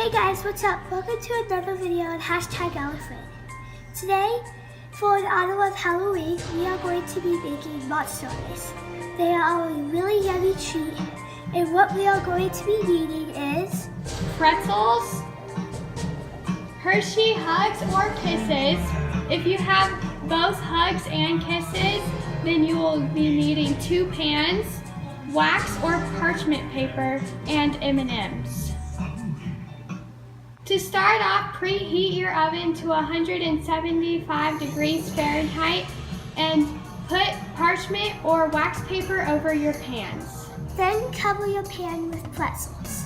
Hey guys, what's up? Welcome to another video on #ALLYFRIEND. Today, for the honor of Halloween, we are going to be making monster ice. They are a really yummy treat, and what we are going to be needing is pretzels, Hershey hugs or kisses. If you have both hugs and kisses, then you will be needing 2 pans, wax or parchment paper, and M&Ms. To start off, preheat your oven to 175 degrees Fahrenheit and put parchment or wax paper over your pans. Then cover your pan with pretzels.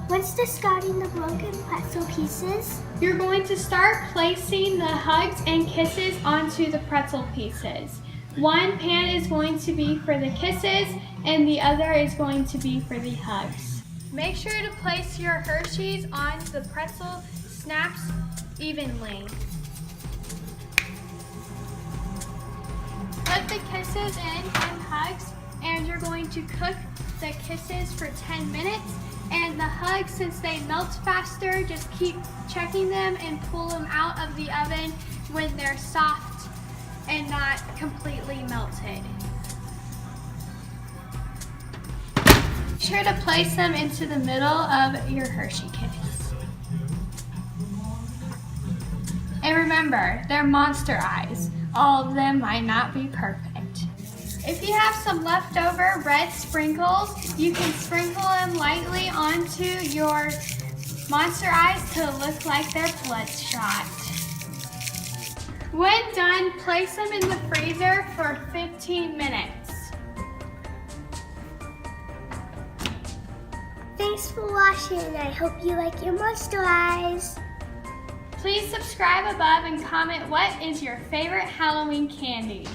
Once discarding the broken pretzel pieces, you're going to start placing the hugs and kisses onto the pretzel pieces. One pan is going to be for the kisses and the other is going to be for the hugs. Make sure to place your Hershey's on the pretzel snaps evenly. Put the kisses in and hugs, and you're going to cook the kisses for 10 minutes. And the hugs, since they melt faster, just keep checking them and pull them out of the oven when they're soft and not completely melted. Be sure to place them into the middle of your Hershey Kiss. And remember, they're monster eyes. All of them might not be perfect. If you have some leftover red sprinkles, you can sprinkle them lightly onto your monster eyes to look like they're bloodshot. When done, place them in the freezer for 15 minutes. thanks for watching, and I hope you like your monster eyes. Please subscribe above and comment what is your favorite Halloween candy.